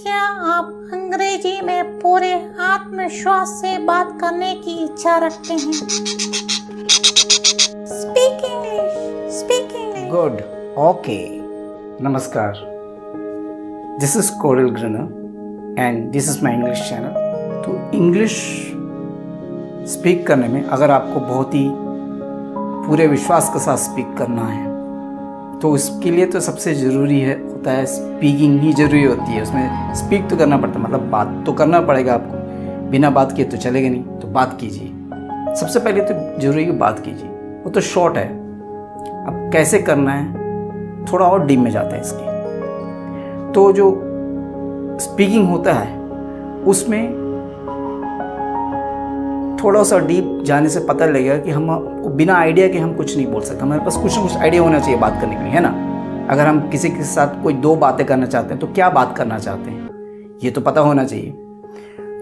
क्या आप अंग्रेजी में पूरे आत्मविश्वास से बात करने की इच्छा रखते हैं? Speak English, speak English. Good, okay. नमस्कार, this is Coral Greener and this is my English channel. तो इंग्लिश स्पीक करने में अगर आपको बहुत ही पूरे विश्वास के साथ स्पीक करना है तो इसके लिए तो सबसे ज़रूरी होता है स्पीकिंग ही ज़रूरी होती है। उसमें स्पीक तो करना पड़ता है, मतलब बात तो करना पड़ेगा आपको। बिना बात किए तो चलेगा नहीं, तो बात कीजिए। सबसे पहले तो ज़रूरी है बात कीजिए। वो तो शॉर्ट है, अब कैसे करना है थोड़ा और डीप में जाता है इसके। तो जो स्पीकिंग होता है उसमें थोड़ा सा डीप जाने से पता लगेगा कि हम बिना आइडिया के हम कुछ नहीं बोल सकते। हमारे पास कुछ ना कुछ आइडिया होना चाहिए बात करने के लिए, है ना। अगर हम किसी के साथ कोई दो बातें करना चाहते हैं तो क्या बात करना चाहते हैं ये तो पता होना चाहिए।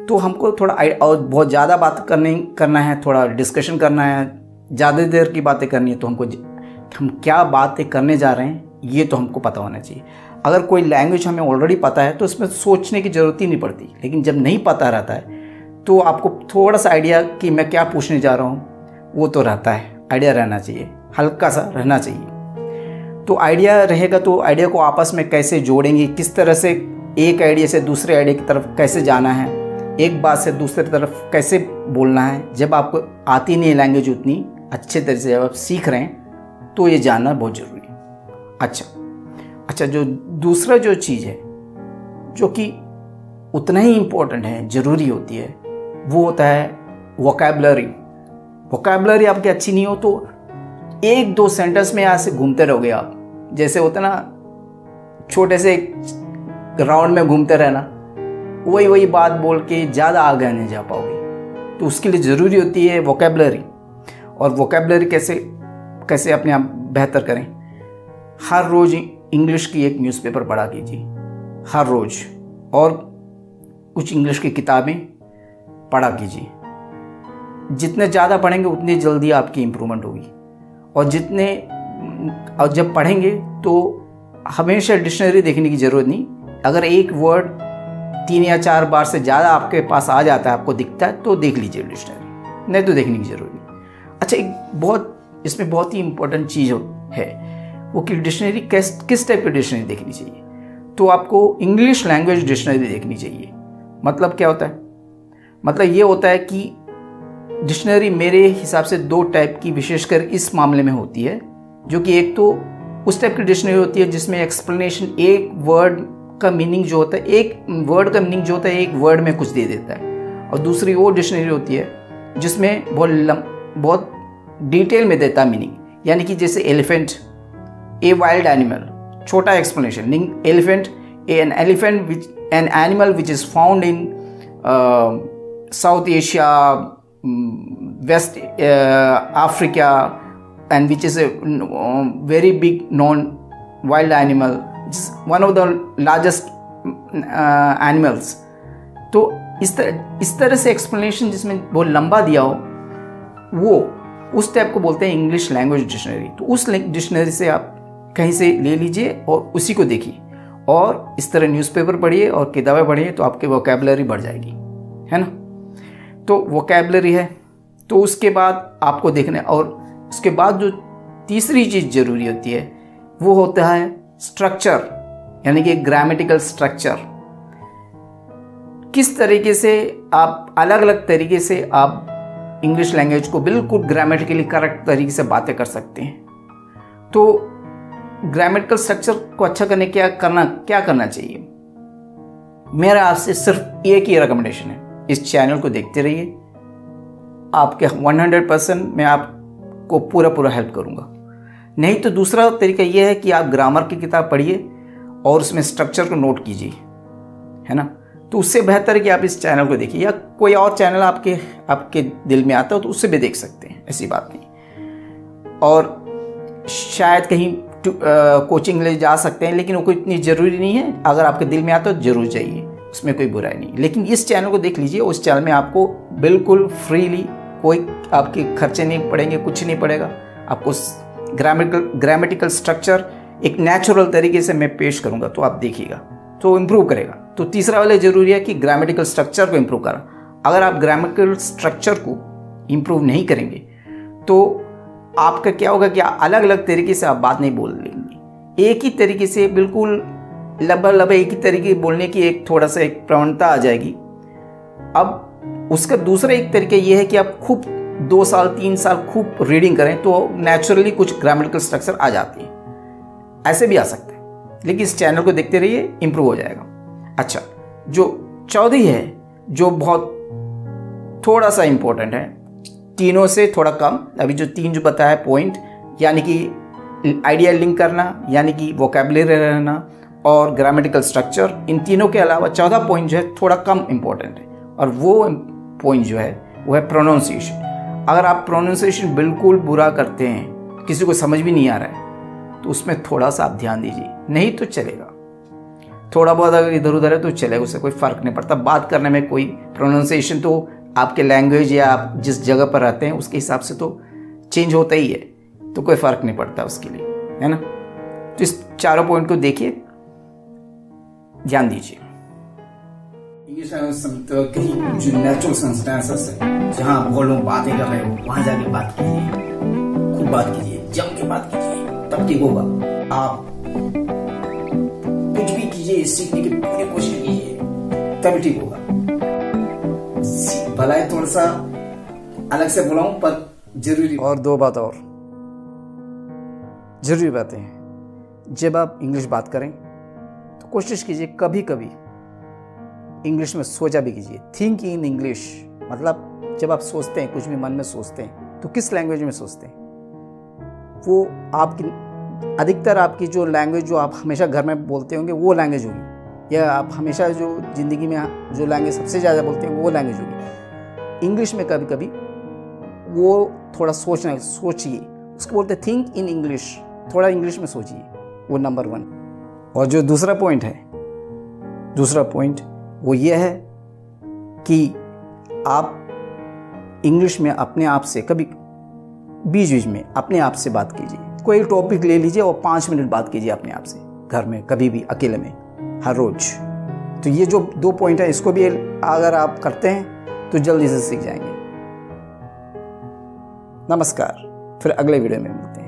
तो हमको थोड़ा और बहुत ज़्यादा बात करना है, थोड़ा डिस्कशन करना है, ज़्यादा देर की बातें करनी है, तो हम क्या बातें करने जा रहे हैं ये तो हमको पता होना चाहिए। अगर कोई लैंग्वेज हमें ऑलरेडी पता है तो उसमें सोचने की ज़रूरत ही नहीं पड़ती, लेकिन जब नहीं पता रहता है तो आपको थोड़ा सा आइडिया कि मैं क्या पूछने जा रहा हूँ वो तो रहता है। आइडिया रहना चाहिए, हल्का सा रहना चाहिए। तो आइडिया रहेगा तो आइडिया को आपस में कैसे जोड़ेंगे, किस तरह से एक आइडिया से दूसरे आइडिया की तरफ कैसे जाना है, एक बात से दूसरी तरफ कैसे बोलना है। जब आपको आती नहीं है लैंग्वेज उतनी अच्छे तरह से, जब आप सीख रहे हैं तो ये जानना बहुत ज़रूरी है। अच्छा, जो दूसरा जो चीज़ है जो कि उतना ही इम्पोर्टेंट है, ज़रूरी होती है, वो होता है वोकैबुलरी। वोकैबुलरी आपकी अच्छी नहीं हो तो एक दो सेंटेंस में यहाँ से घूमते रहोगे आप। जैसे होता ना छोटे से राउंड में घूमते रहना, वही बात बोल के ज़्यादा आगे नहीं जा पाओगे। तो उसके लिए ज़रूरी होती है वोकैबुलरी। और वोकैबुलरी कैसे अपने आप बेहतर करें। हर रोज़ इंग्लिश की एक न्यूज़पेपर पढ़ा कीजिए, हर रोज़, और कुछ इंग्लिश की किताबें पढ़ा कीजिए। जितने ज़्यादा पढ़ेंगे उतनी जल्दी आपकी इम्प्रूवमेंट होगी। और जब पढ़ेंगे तो हमेशा डिक्शनरी देखने की ज़रूरत नहीं। अगर एक वर्ड 3 या 4 बार से ज़्यादा आपके पास आ जाता है, आपको दिखता है, तो देख लीजिए डिक्शनरी, नहीं तो देखने की ज़रूरत नहीं। अच्छा, इसमें बहुत ही इम्पोर्टेंट चीज़ है वो कि डिक्शनरी किस टाइप की डिक्शनरी देखनी चाहिए। तो आपको इंग्लिश लैंग्वेज डिक्शनरी देखनी चाहिए। मतलब क्या होता है? मतलब ये होता है कि डिक्शनरी मेरे हिसाब से 2 टाइप की विशेषकर इस मामले में होती है, जो कि एक तो उस टाइप की डिक्शनरी होती है जिसमें एक्सप्लेनेशन, एक वर्ड का मीनिंग जो होता है, एक वर्ड का मीनिंग जो होता है एक वर्ड में कुछ दे देता है। और दूसरी वो डिक्शनरी होती है जिसमें बहुत डिटेल में देता है मीनिंग। यानी कि जैसे एलिफेंट, ए वाइल्ड एनिमल, छोटा explanation. Elephant, an animal which is found in South Asia, West Africa, and which is a very big known wild animal. It's one of the largest animals. तो इस तरह से explanation जिसमें बहुत लंबा दिया हो, वो उस टाइप को बोलते हैं इंग्लिश लैंग्वेज डिक्शनरी। तो उस डिक्शनरी से आप कहीं से ले लीजिए और उसी को देखिए, और इस तरह न्यूज़पेपर पढ़िए और किताबें पढ़िए, तो आपकी वोकैबुलरी बढ़ जाएगी, है ना। तो वोकैबुलरी है। तो उसके बाद आपको देखना है। और उसके बाद जो तीसरी चीज़ ज़रूरी होती है वो होता है स्ट्रक्चर, यानी कि ग्रामेटिकल स्ट्रक्चर। किस तरीके से आप अलग अलग तरीके से आप इंग्लिश लैंग्वेज को बिल्कुल ग्रामेटिकली करेक्ट तरीके से बातें कर सकते हैं। तो ग्रामेटिकल स्ट्रक्चर को अच्छा करने क्या करना चाहिए। मेरा आपसे सिर्फ एक ही रिकमेंडेशन है, इस चैनल को देखते रहिए। आपके 100% मैं आपको पूरा हेल्प करूंगा। नहीं तो दूसरा तरीका यह है कि आप ग्रामर की किताब पढ़िए और उसमें स्ट्रक्चर को नोट कीजिए, है ना। तो उससे बेहतर है कि आप इस चैनल को देखिए, या कोई और चैनल आपके दिल में आता हो तो उससे भी देख सकते हैं, ऐसी बात नहीं। और शायद कहीं कोचिंग ले जा सकते हैं, लेकिन वो कोई इतनी ज़रूरी नहीं है। अगर आपके दिल में आता हो तो ज़रूर जाइए, उसमें कोई बुराई नहीं। लेकिन इस चैनल को देख लीजिए, उस चैनल में आपको बिल्कुल फ्रीली, कोई आपके खर्चे नहीं पड़ेंगे, कुछ नहीं पड़ेगा। आपको ग्रामेटिकल स्ट्रक्चर एक नेचुरल तरीके से मैं पेश करूंगा, तो आप देखिएगा। तो इम्प्रूव करेगा। तो तीसरा वाले ज़रूरी है कि ग्रामेटिकल स्ट्रक्चर को इम्प्रूव करना। अगर आप ग्रामेटिकल स्ट्रक्चर को इम्प्रूव नहीं करेंगे तो आपका क्या होगा कि अलग अलग तरीके से आप बात नहीं बोल लेंगे। एक ही तरीके से बिल्कुल लगभग एक ही तरीके बोलने की एक थोड़ा सा एक प्रवणता आ जाएगी। अब उसका दूसरा एक तरीका ये है कि आप खूब 2 साल 3 साल खूब रीडिंग करें तो नेचुरली कुछ ग्रामेटिकल स्ट्रक्चर आ जाती है। ऐसे भी आ सकते हैं, लेकिन इस चैनल को देखते रहिए, इंप्रूव हो जाएगा। अच्छा, जो चौथी है जो बहुत थोड़ा सा इंपॉर्टेंट है, तीनों से थोड़ा कम, अभी जो 3 जो बताया पॉइंट, यानी कि आइडिया लिंक करना, यानी कि वोकैबुलरी रहना और ग्रामेटिकल स्ट्रक्चर, इन तीनों के अलावा 14 पॉइंट जो है थोड़ा कम इंपॉर्टेंट है। और वो पॉइंट जो है वो है प्रोनाउंसिएशन। अगर आप प्रोनाउंसिएशन बिल्कुल बुरा करते हैं, किसी को समझ भी नहीं आ रहा है, तो उसमें थोड़ा सा आप ध्यान दीजिए, नहीं तो चलेगा। थोड़ा बहुत अगर इधर उधर है तो चलेगा, उससे कोई फ़र्क नहीं पड़ता। बात करने में कोई प्रोनाउंसिएशन तो आपके लैंग्वेज या आप जिस जगह पर रहते हैं उसके हिसाब से तो चेंज होता ही है, तो कोई फ़र्क नहीं पड़ता उसके लिए, है ना। तो इस चारों पॉइंट को देखिए, ध्यान दीजिए। इंग्लिश कहीं जो नेचुरल सर्कमस्टेंसेस है, जहाँ बहुत लोग बातें कर रहे हो, वहाँ जाके बात कीजिए, खूब बात कीजिए, जम के बात कीजिए, तब ठीक होगा। आप कुछ भी कीजिए, सीखने की पूरी कोशिश कीजिए, तब ठीक होगा। भला थोड़ा सा अलग से बुलाऊं, पर जरूरी और 2 बात और जरूरी बातें हैं। जब आप इंग्लिश बात करें तो कोशिश कीजिए कभी कभी इंग्लिश में सोचा भी कीजिए। थिंक इन इंग्लिश, मतलब जब आप सोचते हैं, कुछ भी मन में सोचते हैं, तो किस लैंग्वेज में सोचते हैं। वो आपकी अधिकतर आपकी जो लैंग्वेज जो आप हमेशा घर में बोलते होंगे वो लैंग्वेज होगी, या आप हमेशा जो ज़िंदगी में जो लैंग्वेज सबसे ज़्यादा बोलते हैं वो लैंग्वेज होगी। इंग्लिश में कभी कभी वो थोड़ा सोचिए, उसको बोलते हैं थिंक इन इंग्लिश, थोड़ा इंग्लिश में सोचिए, वो नंबर 1। और जो दूसरा पॉइंट वो ये है कि आप इंग्लिश में अपने आप से कभी बीच में अपने आप से बात कीजिए। कोई टॉपिक ले लीजिए और 5 मिनट बात कीजिए अपने आप से, घर में कभी भी अकेले में, हर रोज। तो ये जो 2 पॉइंट है, इसको भी अगर आप करते हैं तो जल्दी से सीख जाएंगे। नमस्कार, फिर अगले वीडियो में मिलते हैं।